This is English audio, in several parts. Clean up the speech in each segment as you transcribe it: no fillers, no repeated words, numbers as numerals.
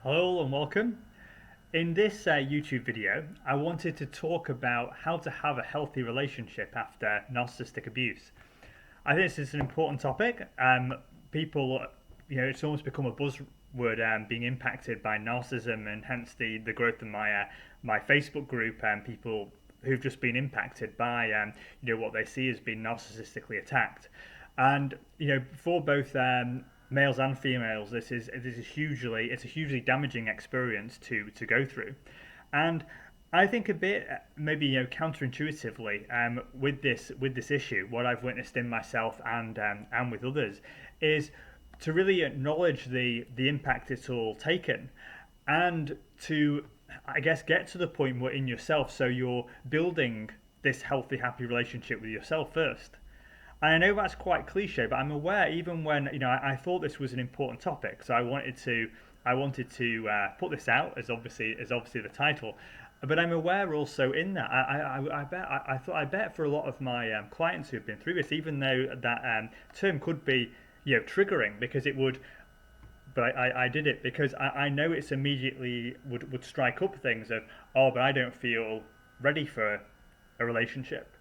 Hello and welcome. In this YouTube video, I wanted to talk about how to have a healthy relationship after narcissistic abuse. I think this is an important topic. People, it's almost become a buzzword being impacted by narcissism, and hence the growth of my Facebook group and people who've just been impacted by what they see as being narcissistically attacked. And for both males and females, this is hugely it's a hugely damaging experience to go through, and I think a bit maybe counterintuitively with this issue, what I've witnessed in myself and with others is to really acknowledge the impact it's all taken, and to I guess get to the point where in yourself, so you're building this healthy, happy relationship with yourself first. And I know that's quite cliche, but I'm aware even when I thought this was an important topic, so I wanted to put this out as obviously the title. But I'm aware also in that I bet for a lot of my clients who've been through this, even though that term could be triggering because it would, but I did it because I know it's immediately would strike up things of, oh, but I don't feel ready for a relationship,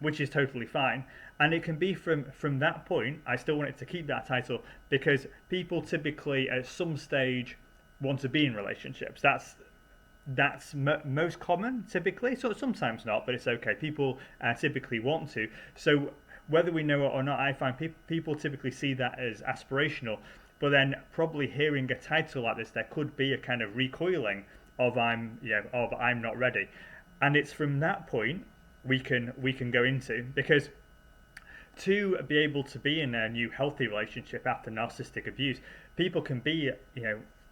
which is totally fine. And it can be from that point. I still want it to keep that title because people typically at some stage want to be in relationships. That's most common typically. So sometimes not, but it's okay. People typically want to. So whether we know it or not, I find people typically see that as aspirational. But then probably hearing a title like this, there could be a kind of recoiling of I'm not ready, and it's from that point we can go into, because to be able to be in a new healthy relationship after narcissistic abuse, people can be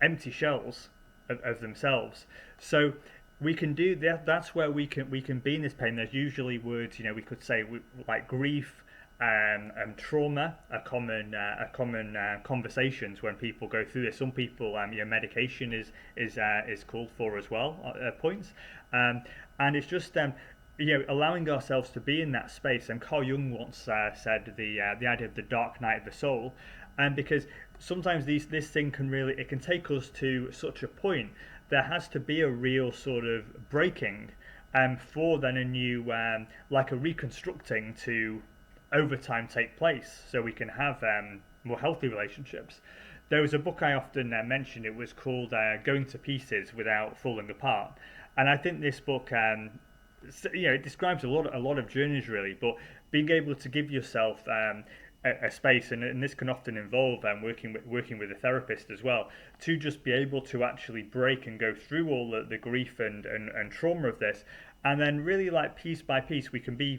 empty shells of themselves. So we can do that. That's where we can be in this pain. There's usually words we could say like grief and trauma are common conversations when people go through this. Some people medication is called for as well at points, and it's just allowing ourselves to be in that space. And Carl Jung once said the idea of the dark night of the soul, and because sometimes this thing can take us to such a point, there has to be a real sort of breaking, for then a new like a reconstructing to over time take place, so we can have more healthy relationships. There was a book I often mentioned. It was called "Going to Pieces Without Falling Apart," and I think this book it describes a lot of journeys really, but being able to give yourself a space, and this can often involve working with a therapist as well, to just be able to actually break and go through all the grief and trauma of this, and then really like piece by piece we can be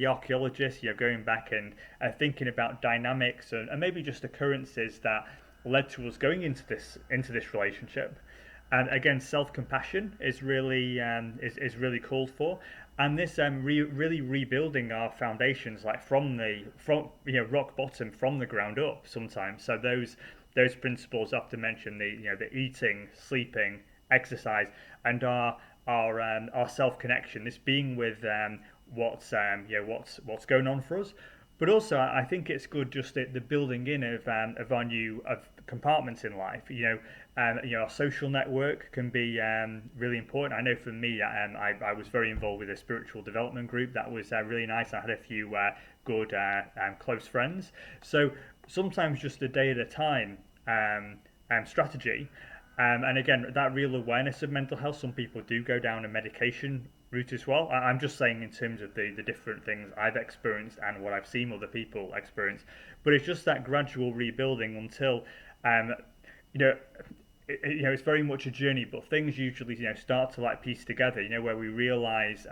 archaeologists, going back and thinking about dynamics and maybe just occurrences that led to us going into this relationship. And again, self-compassion is really called for, and this really rebuilding our foundations, like from rock bottom, from the ground up. Sometimes, so those principles often mention the eating, sleeping, exercise, and our self-connection. This being with what's going on for us. But also, I think it's good just the building in of our new of compartments in life. Our social network can be really important. I know for me, I was very involved with a spiritual development group that was really nice. I had a few good close friends. So sometimes just a day at a time strategy. And again, that real awareness of mental health. Some people do go down a medication route as well. I'm just saying in terms of the different things I've experienced and what I've seen other people experience. But it's just that gradual rebuilding until, it's very much a journey. But things usually, start to like piece together. Where we realise,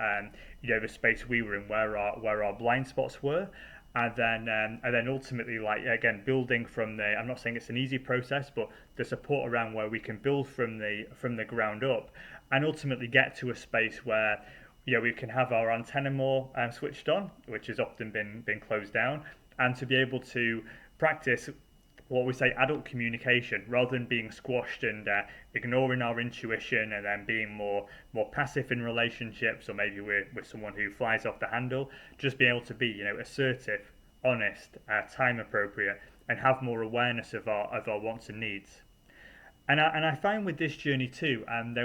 the space we were in, where our blind spots were. And then ultimately, like again, building from the. I'm not saying it's an easy process, but the support around where we can build from the ground up, and ultimately get to a space where we can have our antenna more switched on, which has often been closed down, and to be able to practice what we say adult communication, rather than being squashed and ignoring our intuition, and then being more passive in relationships, or maybe we're with someone who flies off the handle. Just being able to be assertive, honest, time appropriate, and have more awareness of our wants and needs. And I find with this journey too, an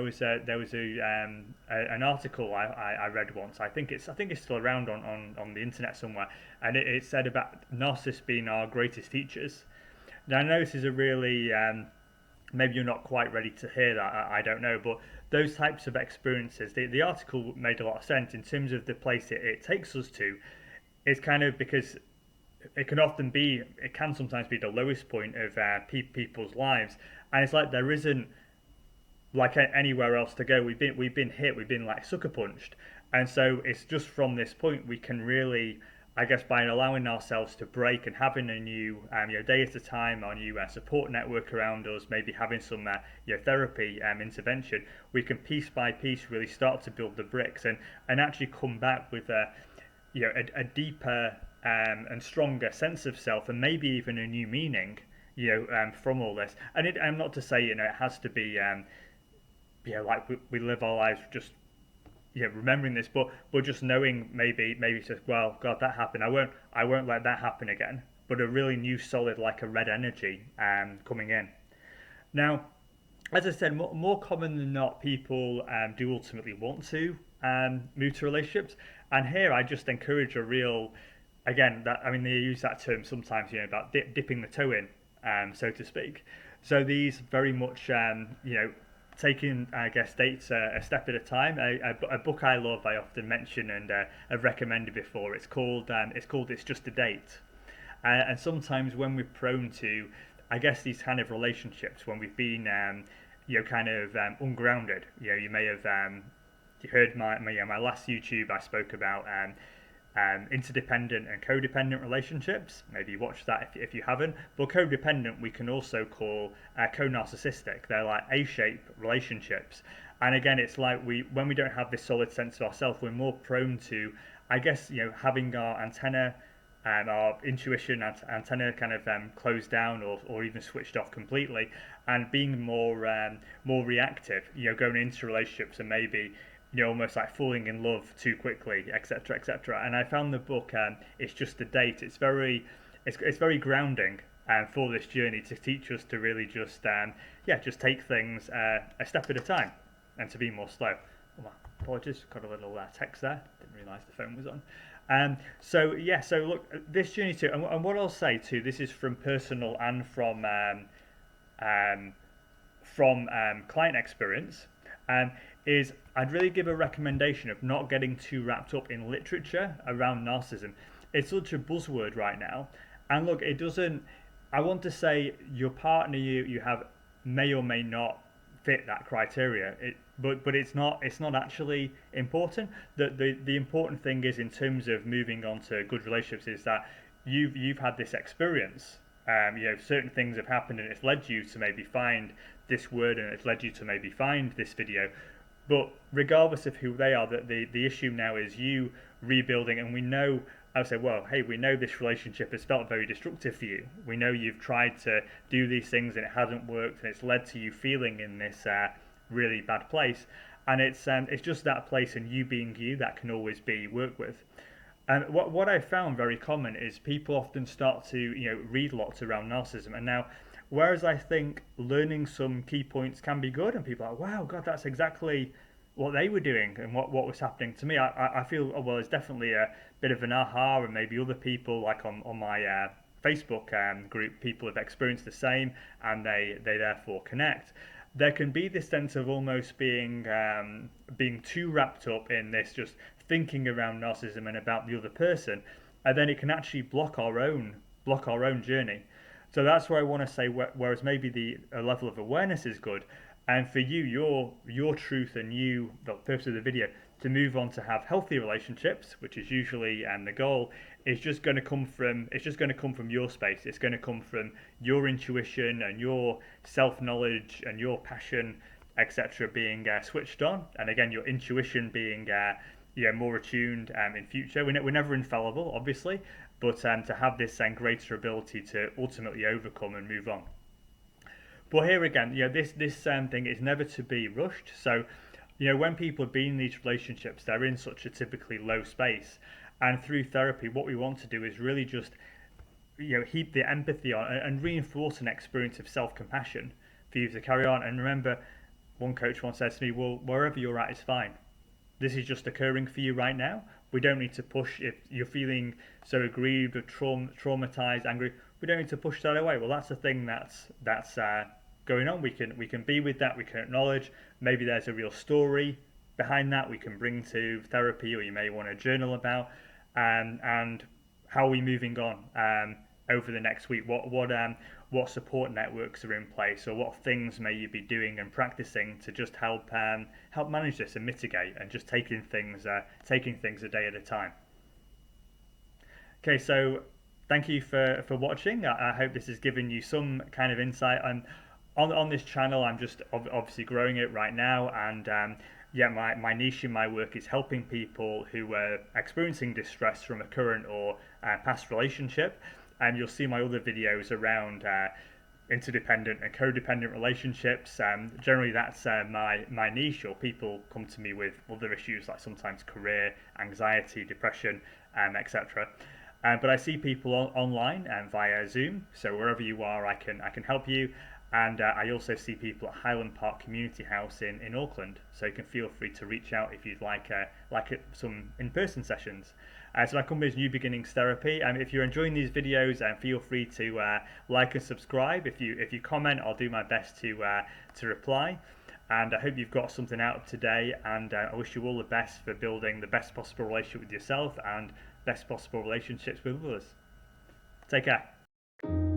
article I read once. I think it's still around on the internet somewhere, and it said about narcissists being our greatest teachers. Now I know this is a really maybe you're not quite ready to hear that. I don't know, but those types of experiences, the article made a lot of sense in terms of the place it takes us to. It's kind of because it can sometimes be the lowest point of people's lives, and it's like there isn't like anywhere else to go. We've been hit, we've been like sucker punched, and so it's just from this point we can really, I guess, by allowing ourselves to break and having a new, day at a time, our new support network around us, maybe having some, therapy intervention, we can piece by piece really start to build the bricks and actually come back with a deeper and stronger sense of self, and maybe even a new meaning, from all this. And I'm not to say, it has to be, like we live our lives just, remembering this, but just knowing maybe it's just, well, God, that happened. I won't let that happen again. But a really new, solid, like a red energy, coming in. Now, as I said, more common than not, people do ultimately want to move to relationships. And here, I just encourage a real, again, they use that term sometimes, about dipping the toe in, so to speak. So these very much, taking, I guess, dates a step at a time. A book I love, I often mention and have recommended before. It's called It's Just a Date. And sometimes when we're prone to, I guess, these kind of relationships, when we've been, ungrounded. You may have you heard my last YouTube. I spoke about interdependent and codependent relationships. Maybe watch that if you haven't. But codependent we can also call co-narcissistic. They're like A-shaped relationships. And again, it's like when we don't have this solid sense of ourselves, we're more prone to, I guess, having our antenna and our intuition antenna kind of closed down or even switched off completely, and being more reactive, going into relationships and maybe almost like falling in love too quickly, etc., etc. And I found the book, It's Just a Date. It's very grounding for this journey, to teach us to really just take things a step at a time and to be more slow. Oh, apologies, got a little text there. Didn't realise the phone was on. So look, this journey too, and what I'll say too, this is from personal and from client experience. Is I'd really give a recommendation of not getting too wrapped up in literature around narcissism. It's such a buzzword right now, and look, it doesn't. I want to say your partner you have may or may not fit that criteria. But it's not actually important. The important thing is, in terms of moving on to good relationships, is that you've had this experience. Certain things have happened and it's led you to maybe find this word, and it's led you to maybe find this video. But regardless of who they are, the issue now is you rebuilding. And we know, I would say, well, hey, we know this relationship has felt very destructive for you. We know you've tried to do these things and it hasn't worked, and it's led to you feeling in this really bad place. And it's just that place, and you being you, that can always be worked with. And what I found very common is people often start to read lots around narcissism, and now, whereas I think learning some key points can be good, and people are like, wow, God, that's exactly what they were doing and what was happening to me. I feel, oh, well, it's definitely a bit of an aha, and maybe other people, like on my Facebook group, people have experienced the same, and they therefore connect. There can be this sense of almost being too wrapped up in this, just thinking around narcissism and about the other person, and then it can actually block our own journey. So that's where I want to say, whereas maybe a level of awareness is good, and for you, your truth and the purpose of the video, to move on to have healthy relationships, which is usually the goal, is just going to come from your space. It's going to come from your intuition and your self-knowledge and your passion, etc., being switched on, and again, your intuition being more attuned in future. We're never infallible, obviously, but to have this greater ability to ultimately overcome and move on. But here again, this thing is never to be rushed. So, when people have been in these relationships, they're in such a typically low space, and through therapy, what we want to do is really just heap the empathy on and reinforce an experience of self-compassion for you to carry on. And remember, one coach once said to me, well, wherever you're at is fine. This is just occurring for you right now. We don't need to push. If you're feeling so aggrieved or traumatized, angry, we don't need to push that away. Well, that's the thing that's going on. We can be with that. We can acknowledge maybe there's a real story behind that we can bring to therapy, or you may want to journal about, and how are we moving on over the next week? What support networks are in place, or what things may you be doing and practicing to just help manage this and mitigate, and just taking things a day at a time. Okay, so thank you for watching. I hope this has given you some kind of insight. On this channel, I'm just obviously growing it right now, and yeah, my niche in my work is helping people who are experiencing distress from a current or past relationship. And you'll see my other videos around interdependent and codependent relationships. Generally, that's my niche, or people come to me with other issues like sometimes career, anxiety, depression, etc. But I see people online and via Zoom, so wherever you are, I can help you. And I also see people at Highland Park Community House in Auckland, so you can feel free to reach out if you'd like some in-person sessions. So my company is New Beginnings Therapy. If you're enjoying these videos, feel free to like and subscribe. If you comment, I'll do my best to reply. And I hope you've got something out of today, and I wish you all the best for building the best possible relationship with yourself and best possible relationships with others. Take care.